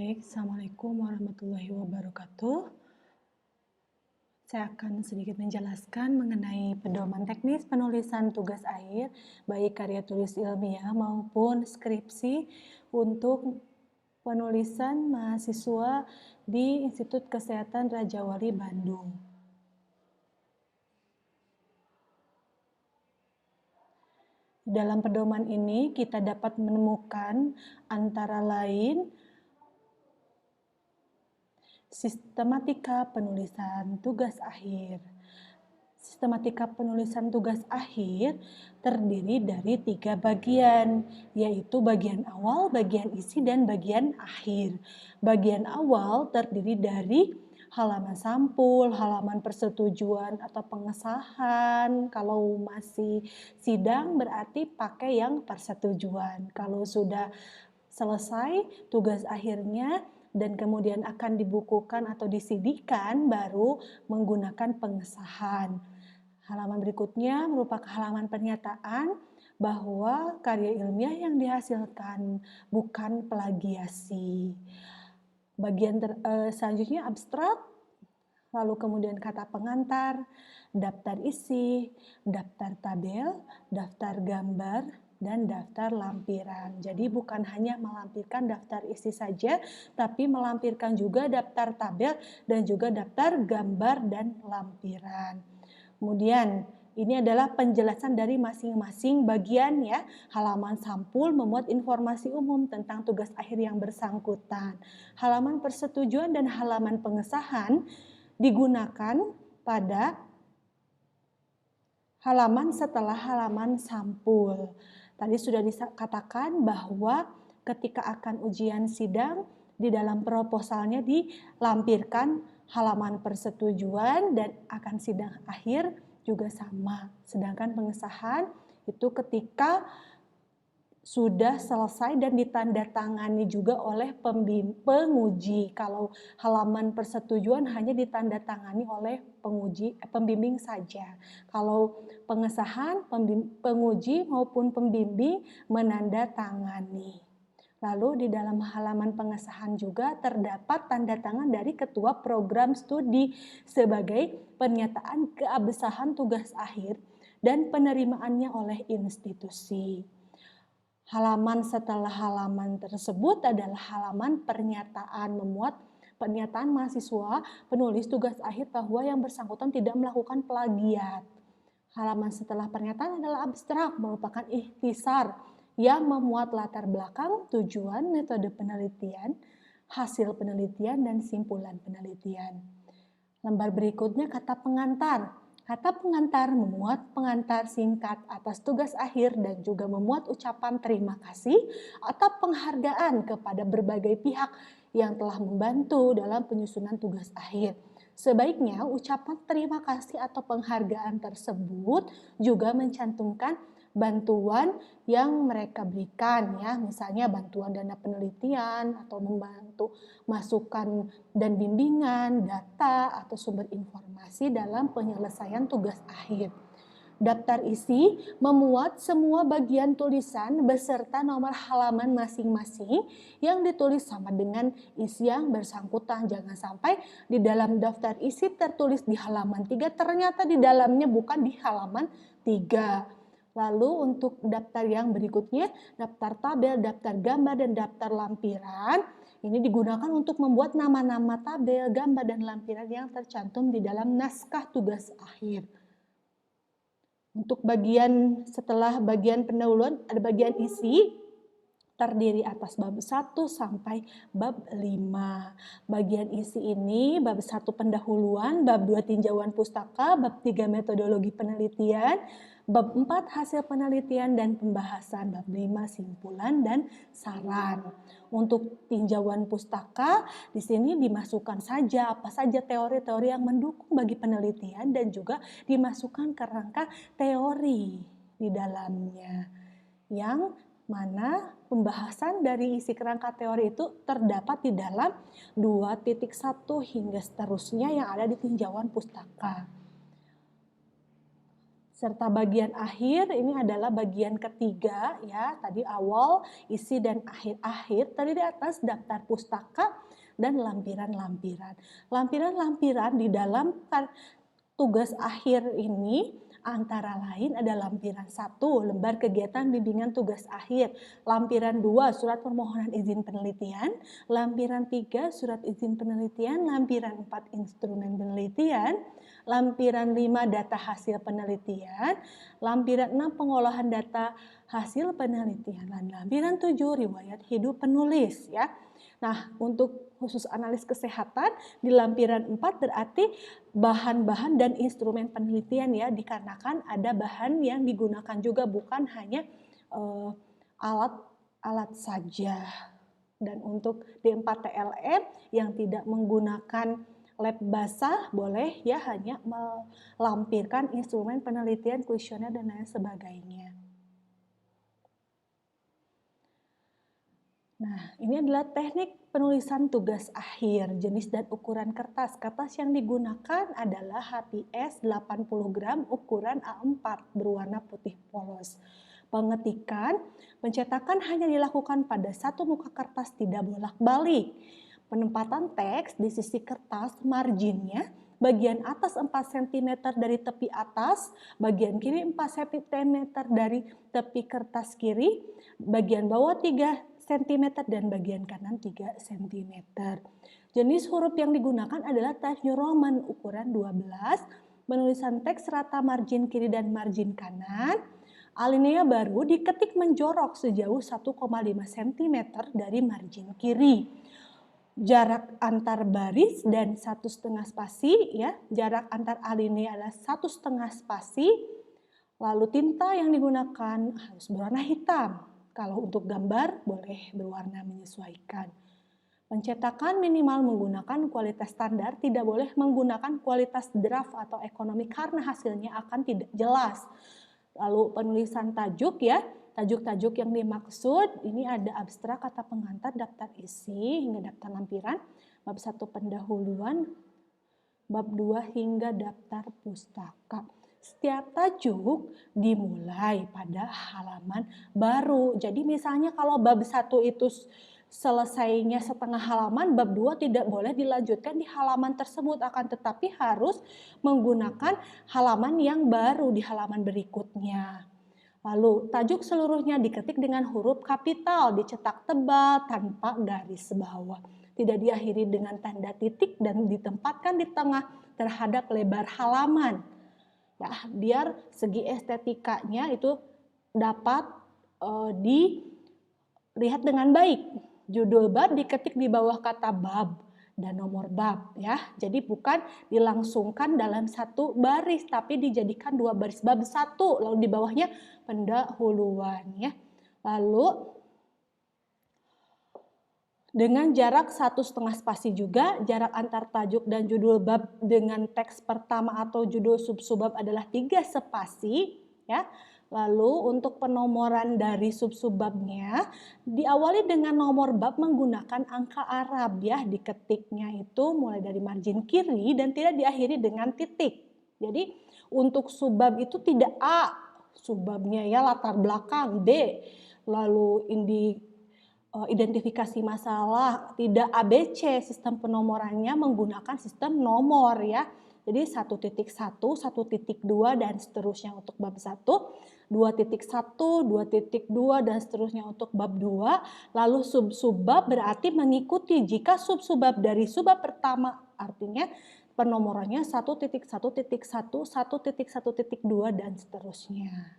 Baik, Assalamualaikum warahmatullahi wabarakatuh. Saya akan sedikit menjelaskan mengenai pedoman teknis penulisan tugas akhir, baik karya tulis ilmiah maupun skripsi untuk penulisan mahasiswa di Institut Kesehatan Raja Wali Bandung. Dalam pedoman ini kita dapat menemukan antara lain sistematika penulisan tugas akhir. Sistematika penulisan tugas akhir terdiri dari 3 bagian, yaitu bagian awal, bagian isi, dan bagian akhir. Bagian awal terdiri dari halaman sampul, halaman persetujuan atau pengesahan. Kalau masih sidang berarti pakai yang persetujuan. Kalau sudah selesai tugas akhirnya dan kemudian akan dibukukan atau disidihkan, baru menggunakan pengesahan. Halaman berikutnya merupakan halaman pernyataan bahwa karya ilmiah yang dihasilkan bukan plagiasi. Bagian selanjutnya abstrak, lalu kemudian kata pengantar, daftar isi, daftar tabel, daftar gambar, dan daftar lampiran. Jadi bukan hanya melampirkan daftar isi saja, tapi melampirkan juga daftar tabel dan juga daftar gambar dan lampiran. Kemudian ini adalah penjelasan dari masing-masing bagian ya. Halaman sampul memuat informasi umum tentang tugas akhir yang bersangkutan. Halaman persetujuan dan halaman pengesahan digunakan pada halaman setelah halaman sampul. Tadi sudah dikatakan bahwa ketika akan ujian sidang, di dalam proposalnya dilampirkan halaman persetujuan dan akan sidang akhir juga sama. Sedangkan pengesahan itu ketika sudah selesai dan ditandatangani juga oleh penguji. Kalau halaman persetujuan hanya ditandatangani oleh pembimbing saja. Kalau pengesahan, penguji maupun pembimbing menandatangani. Lalu di dalam halaman pengesahan juga terdapat tanda tangan dari ketua program studi sebagai pernyataan keabsahan tugas akhir dan penerimaannya oleh institusi. Halaman setelah halaman tersebut adalah halaman pernyataan, memuat pernyataan mahasiswa penulis tugas akhir bahwa yang bersangkutan tidak melakukan plagiat. Halaman setelah pernyataan adalah abstrak, merupakan ikhtisar yang memuat latar belakang, tujuan, metode penelitian, hasil penelitian, dan simpulan penelitian. Lembar berikutnya kata pengantar. Kata pengantar memuat pengantar singkat atas tugas akhir dan juga memuat ucapan terima kasih atau penghargaan kepada berbagai pihak yang telah membantu dalam penyusunan tugas akhir. Sebaiknya ucapan terima kasih atau penghargaan tersebut juga mencantumkan bantuan yang mereka berikan ya, misalnya bantuan dana penelitian atau membantu masukan dan bimbingan, data atau sumber informasi dalam penyelesaian tugas akhir. Daftar isi memuat semua bagian tulisan beserta nomor halaman masing-masing yang ditulis sama dengan isi yang bersangkutan. Jangan sampai di dalam daftar isi tertulis di halaman 3, ternyata di dalamnya bukan di halaman 3. Lalu untuk daftar yang berikutnya, daftar tabel, daftar gambar, dan daftar lampiran, ini digunakan untuk membuat nama-nama tabel, gambar, dan lampiran yang tercantum di dalam naskah tugas akhir. Untuk bagian setelah bagian pendahuluan ada bagian isi, terdiri atas bab 1 sampai bab 5. Bagian isi ini bab 1 pendahuluan, bab 2 tinjauan pustaka, bab 3 metodologi penelitian, bab 4 hasil penelitian dan pembahasan, bab 5 simpulan dan saran. Untuk tinjauan pustaka di sini dimasukkan saja apa saja teori-teori yang mendukung bagi penelitian dan juga dimasukkan kerangka teori di dalamnya. Yang mana pembahasan dari isi kerangka teori itu terdapat di dalam 2.1 hingga seterusnya yang ada di tinjauan pustaka. serta bagian akhir ini adalah bagian ketiga ya, tadi awal, isi dan akhir-akhir, tadi di atas daftar pustaka dan lampiran-lampiran. Lampiran-lampiran di dalam tugas akhir ini antara lain ada lampiran 1, lembar kegiatan bimbingan tugas akhir, lampiran 2, surat permohonan izin penelitian, lampiran 3, surat izin penelitian, lampiran 4, instrumen penelitian, lampiran 5, data hasil penelitian, lampiran 6, pengolahan data hasil penelitian, dan lampiran 7, riwayat hidup penulis ya. Nah, untuk khusus analis kesehatan di lampiran 4 berarti bahan-bahan dan instrumen penelitian ya, dikarenakan ada bahan yang digunakan juga, bukan hanya alat-alat saja. Dan untuk D4TLM yang tidak menggunakan lab basah boleh ya hanya melampirkan instrumen penelitian, kuesioner dan lain sebagainya. Nah, ini adalah teknik penulisan tugas akhir, jenis dan ukuran kertas. Kertas yang digunakan adalah HPS 80 gram ukuran A4 berwarna putih polos. Pengetikan, pencetakan hanya dilakukan pada satu muka kertas, tidak bolak-balik. Penempatan teks di sisi kertas, marginnya, bagian atas 4 cm dari tepi atas, bagian kiri 4 cm dari tepi kertas kiri, bagian bawah 3 cm dan bagian kanan 3 cm. Jenis huruf yang digunakan adalah Times New Roman ukuran 12, penulisan teks rata margin kiri dan margin kanan. Alinea baru diketik menjorok sejauh 1,5 cm dari margin kiri. Jarak antar baris dan 1,5 spasi ya, jarak antar alinea adalah 1,5 spasi. Lalu tinta yang digunakan harus berwarna hitam. Kalau untuk gambar boleh berwarna menyesuaikan. Pencetakan minimal menggunakan kualitas standar, tidak boleh menggunakan kualitas draft atau ekonomi karena hasilnya akan tidak jelas. Lalu penulisan tajuk ya, tajuk-tajuk yang dimaksud ini ada abstrak, kata pengantar, daftar isi hingga daftar lampiran, bab 1 pendahuluan, bab 2 hingga daftar pustaka. Setiap tajuk dimulai pada halaman baru. Jadi misalnya kalau bab 1 itu selesainya setengah halaman, bab 2 tidak boleh dilanjutkan di halaman tersebut, akan tetapi harus menggunakan halaman yang baru di halaman berikutnya. Lalu tajuk seluruhnya diketik dengan huruf kapital, dicetak tebal tanpa garis bawah. Tidak diakhiri dengan tanda titik dan ditempatkan di tengah terhadap lebar halaman. Ya, biar segi estetikanya itu dapat dilihat dengan baik. Judul bab diketik di bawah kata bab dan nomor bab ya. Jadi bukan dilangsungkan dalam satu baris, tapi dijadikan 2 baris, bab 1 lalu di bawahnya pendahuluan ya. Lalu dengan jarak 1,5 spasi juga, jarak antar tajuk dan judul bab dengan teks pertama atau judul sub-subbab adalah 3 spasi ya. Lalu untuk penomoran dari sub-subbabnya diawali dengan nomor bab menggunakan angka Arab ya, diketiknya itu mulai dari margin kiri dan tidak diakhiri dengan titik. Jadi untuk subbab itu tidak A, subbabnya ya latar belakang, D, lalu identifikasi masalah, tidak ABC, sistem penomorannya menggunakan sistem nomor ya. Jadi 1.1, 1.2 dan seterusnya untuk bab 1, 2.1, 2.2 dan seterusnya untuk bab 2. Lalu sub-subbab berarti mengikuti, jika sub-subbab dari subbab pertama artinya penomorannya 1.1.1, 1.1.2 dan seterusnya.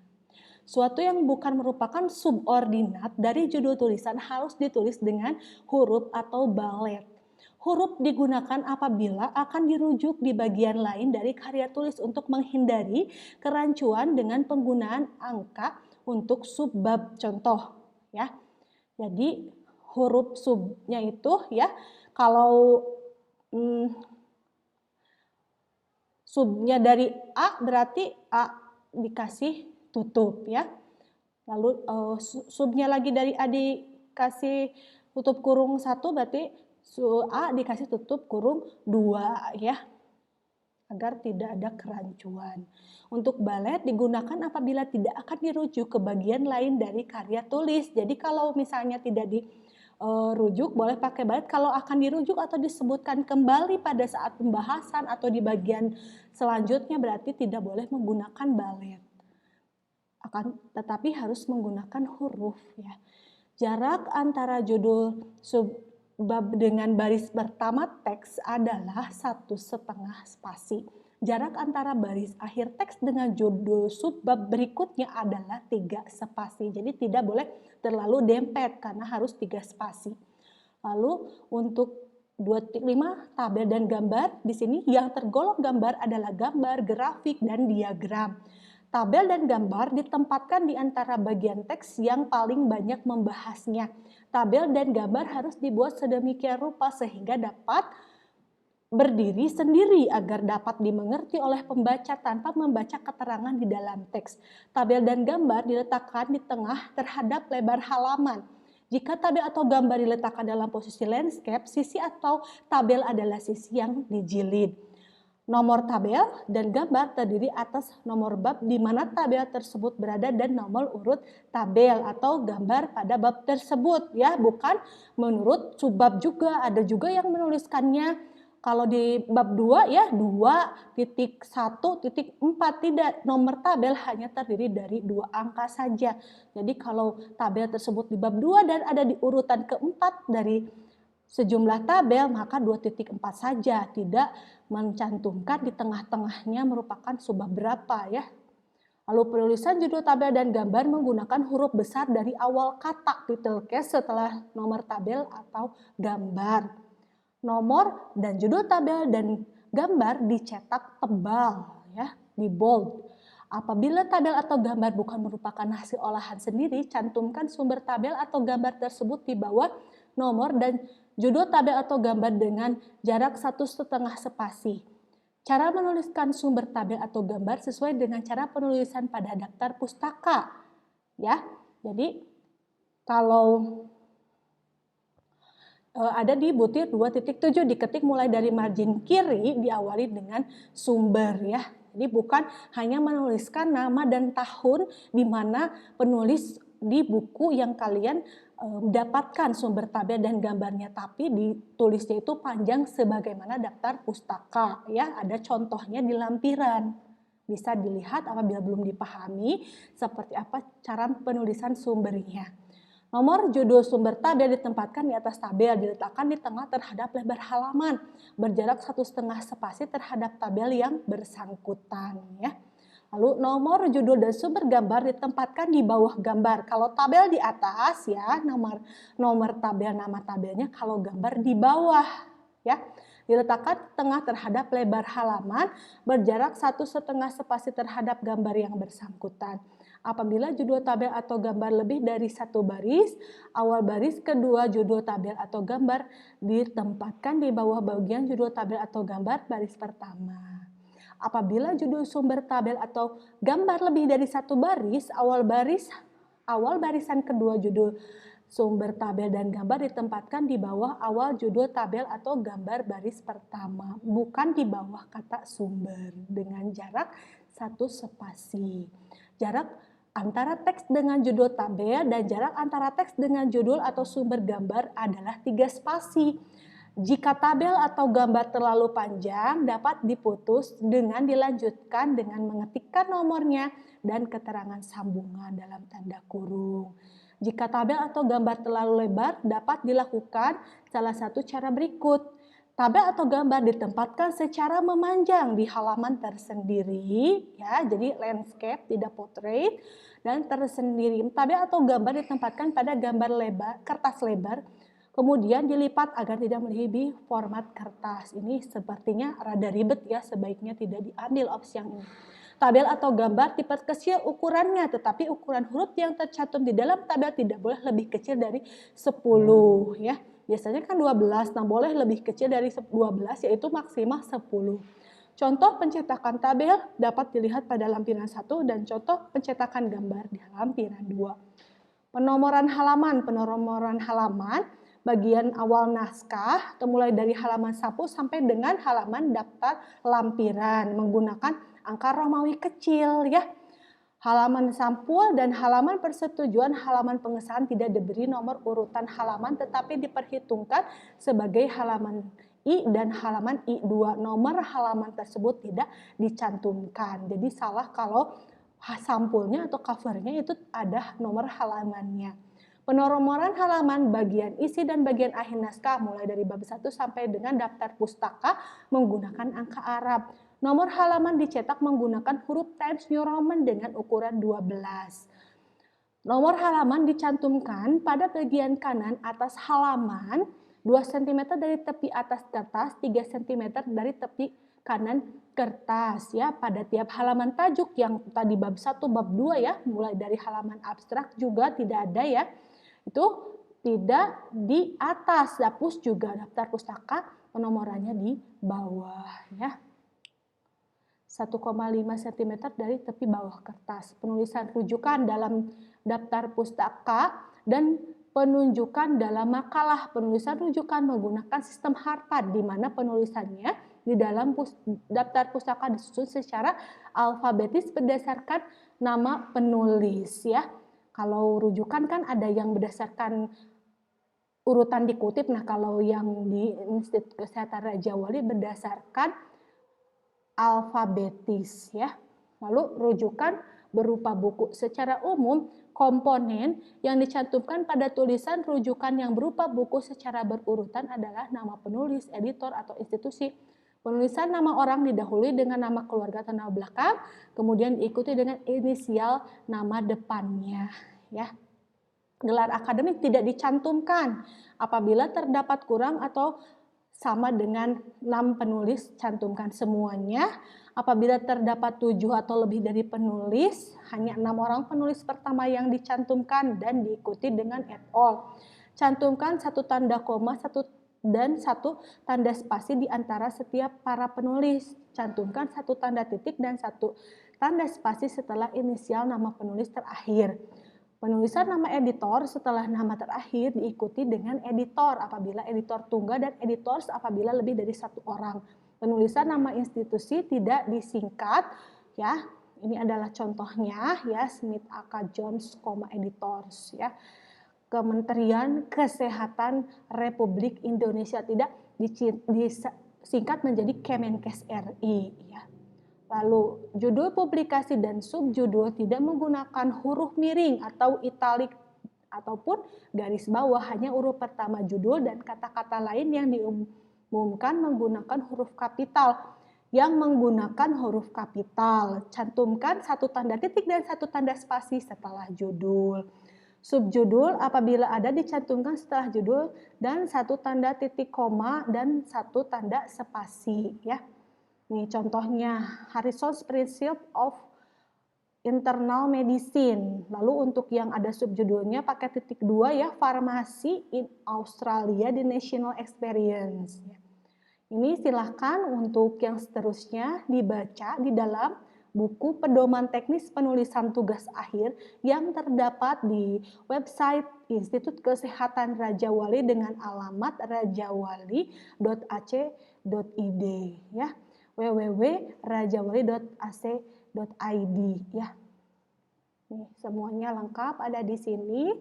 Suatu yang bukan merupakan subordinat dari judul tulisan harus ditulis dengan huruf atau balet. Huruf digunakan apabila akan dirujuk di bagian lain dari karya tulis untuk menghindari kerancuan dengan penggunaan angka untuk subbab. Contoh ya. Jadi huruf subnya itu ya, kalau subnya dari A berarti A dikasih tutup ya. Lalu subnya lagi dari A dikasih tutup kurung 1 berarti A dikasih tutup kurung 2 ya. agar tidak ada kerancuan. Untuk balet digunakan apabila tidak akan dirujuk ke bagian lain dari karya tulis. Jadi kalau misalnya tidak dirujuk boleh pakai balet, kalau akan dirujuk atau disebutkan kembali pada saat pembahasan atau di bagian selanjutnya berarti tidak boleh menggunakan balet. Tetapi harus menggunakan huruf ya. Jarak antara judul subbab dengan baris pertama teks adalah 1,5 spasi. Jarak antara baris akhir teks dengan judul subbab berikutnya adalah 3 spasi. Jadi tidak boleh terlalu dempet karena harus 3 spasi. Lalu untuk 2.5 tabel dan gambar, di sini yang tergolong gambar adalah gambar, grafik, dan diagram. Tabel dan gambar ditempatkan di antara bagian teks yang paling banyak membahasnya. Tabel dan gambar harus dibuat sedemikian rupa sehingga dapat berdiri sendiri agar dapat dimengerti oleh pembaca tanpa membaca keterangan di dalam teks. Tabel dan gambar diletakkan di tengah terhadap lebar halaman. Jika tabel atau gambar diletakkan dalam posisi landscape, sisi atau tabel adalah sisi yang dijilid. Nomor tabel dan gambar terdiri atas nomor bab di mana tabel tersebut berada dan nomor urut tabel atau gambar pada bab tersebut ya, bukan menurut subbab juga. Ada juga yang menuliskannya kalau di bab 2 ya 2.1.4, tidak, nomor tabel hanya terdiri dari 2 angka saja. Jadi kalau tabel tersebut di bab 2 dan ada di urutan keempat dari sejumlah tabel, maka 2.4 saja, tidak mencantumkan di tengah-tengahnya merupakan subbab berapa ya. Lalu penulisan judul tabel dan gambar menggunakan huruf besar dari awal kata title case setelah nomor tabel atau gambar. Nomor dan judul tabel dan gambar dicetak tebal ya, di bold. Apabila tabel atau gambar bukan merupakan hasil olahan sendiri, cantumkan sumber tabel atau gambar tersebut di bawah nomor dan judul tabel atau gambar dengan jarak 1,5 spasi. Cara menuliskan sumber tabel atau gambar sesuai dengan cara penulisan pada daftar pustaka. Ya, jadi kalau ada di butir 2.7 diketik mulai dari margin kiri diawali dengan sumber ya. Jadi bukan hanya menuliskan nama dan tahun di mana penulis di buku yang kalian mendapatkan sumber tabel dan gambarnya, tapi ditulisnya itu panjang sebagaimana daftar pustaka ya. Ada contohnya di lampiran. Bisa dilihat apabila belum dipahami seperti apa cara penulisan sumbernya. Nomor judul sumber tabel ditempatkan di atas tabel, diletakkan di tengah terhadap lebar halaman, berjarak 1,5 spasi terhadap tabel yang bersangkutan ya. Lalu nomor judul dan sumber gambar ditempatkan di bawah gambar. Kalau tabel di atas ya, nomor tabel nama tabelnya, kalau gambar di bawah ya. Diletakkan di tengah terhadap lebar halaman, berjarak 1,5 spasi terhadap gambar yang bersangkutan. Apabila judul tabel atau gambar lebih dari 1 baris, awal baris kedua judul tabel atau gambar ditempatkan di bawah bagian judul tabel atau gambar baris pertama. Apabila judul sumber tabel atau gambar lebih dari 1 baris, awal barisan kedua judul sumber tabel dan gambar ditempatkan di bawah awal judul tabel atau gambar baris pertama, bukan di bawah kata sumber, dengan jarak 1 spasi. Jarak antara teks dengan judul tabel dan jarak antara teks dengan judul atau sumber gambar adalah 3 spasi. Jika tabel atau gambar terlalu panjang, dapat diputus dengan dilanjutkan dengan mengetikkan nomornya dan keterangan sambungan dalam tanda kurung. Jika tabel atau gambar terlalu lebar, dapat dilakukan salah satu cara berikut. Tabel atau gambar ditempatkan secara memanjang di halaman tersendiri, ya, jadi landscape tidak portrait dan tersendiri. Tabel atau gambar ditempatkan pada kertas lebar, kemudian dilipat agar tidak melebihi format kertas. Ini sepertinya rada ribet ya, sebaiknya tidak diambil opsi yang ini. Tabel atau gambar diperkecil ukurannya, tetapi ukuran huruf yang tercantum di dalam tabel tidak boleh lebih kecil dari 10 ya. Biasanya kan 12, nah boleh lebih kecil dari 12 yaitu maksimal 10. Contoh pencetakan tabel dapat dilihat pada lampiran 1 dan contoh pencetakan gambar di lampiran 2. Penomoran halaman bagian awal naskah, atau mulai dari halaman 1 sampai dengan halaman daftar lampiran menggunakan angka Romawi kecil ya. Halaman sampul dan halaman persetujuan halaman pengesahan tidak diberi nomor urutan halaman tetapi diperhitungkan sebagai halaman I dan halaman I2. Nomor halaman tersebut tidak dicantumkan. Jadi salah kalau sampulnya atau covernya itu ada nomor halamannya. Penomoran halaman bagian isi dan bagian akhir naskah mulai dari bab 1 sampai dengan daftar pustaka menggunakan angka Arab. Nomor halaman dicetak menggunakan huruf Times New Roman dengan ukuran 12. Nomor halaman dicantumkan pada bagian kanan atas halaman 2 cm dari tepi atas kertas, 3 cm dari tepi kanan kertas ya. Pada tiap halaman tajuk yang tadi bab 1, bab 2 ya, mulai dari halaman abstrak juga tidak ada ya. Itu tidak di atas, dapus juga daftar pustaka penomorannya di bawah ya. 1,5 cm dari tepi bawah kertas. Penulisan rujukan dalam daftar pustaka dan penunjukan dalam makalah. Penulisan rujukan menggunakan sistem Harpad di mana penulisannya di dalam daftar pustaka disusun secara alfabetis berdasarkan nama penulis ya. Kalau rujukan kan ada yang berdasarkan urutan dikutip. Nah, kalau yang di Institut Kesehatan Raja Wali berdasarkan alfabetis ya. Lalu rujukan berupa buku. Secara umum, komponen yang dicantumkan pada tulisan rujukan yang berupa buku secara berurutan adalah nama penulis, editor, atau institusi. Penulisan nama orang didahului dengan nama keluarga atau nama belakang, kemudian diikuti dengan inisial nama depannya ya. Gelar akademik tidak dicantumkan apabila terdapat kurang atau sama dengan 6 penulis, cantumkan semuanya. Apabila terdapat 7 atau lebih dari penulis, hanya 6 orang penulis pertama yang dicantumkan dan diikuti dengan et al. Cantumkan 1 tanda koma, 1 dan 1 tanda spasi di antara setiap para penulis. Cantumkan 1 tanda titik dan 1 tanda spasi setelah inisial nama penulis terakhir. Penulisan nama editor setelah nama terakhir diikuti dengan editor apabila editor tunggal dan editors apabila lebih dari 1 orang. Penulisan nama institusi tidak disingkat ya. Ini adalah contohnya ya, Smith A.K. Jones, editors ya. Kementerian Kesehatan Republik Indonesia tidak disingkat menjadi Kemenkes RI ya. Lalu judul publikasi dan subjudul tidak menggunakan huruf miring atau italik ataupun garis bawah, hanya huruf pertama judul dan kata-kata lain yang diumumkan menggunakan huruf kapital. Yang menggunakan huruf kapital, cantumkan 1 tanda titik dan 1 tanda spasi setelah judul. Subjudul apabila ada dicantumkan setelah judul dan 1 tanda titik koma dan 1 tanda spasi ya. Nih contohnya Harrison's Principle of Internal Medicine. Lalu untuk yang ada subjudulnya pakai titik 2 ya, Farmasi in Australia the National Experience. Ini silahkan untuk yang seterusnya dibaca di dalam buku Pedoman Teknis Penulisan Tugas Akhir yang terdapat di website Institut Kesehatan Raja Wali dengan alamat rajawali.ac.id ya. www.rajawali.ac.id ya. Nih, semuanya lengkap ada di sini.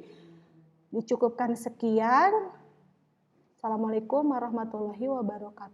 Dicukupkan sekian. Assalamualaikum warahmatullahi wabarakatuh.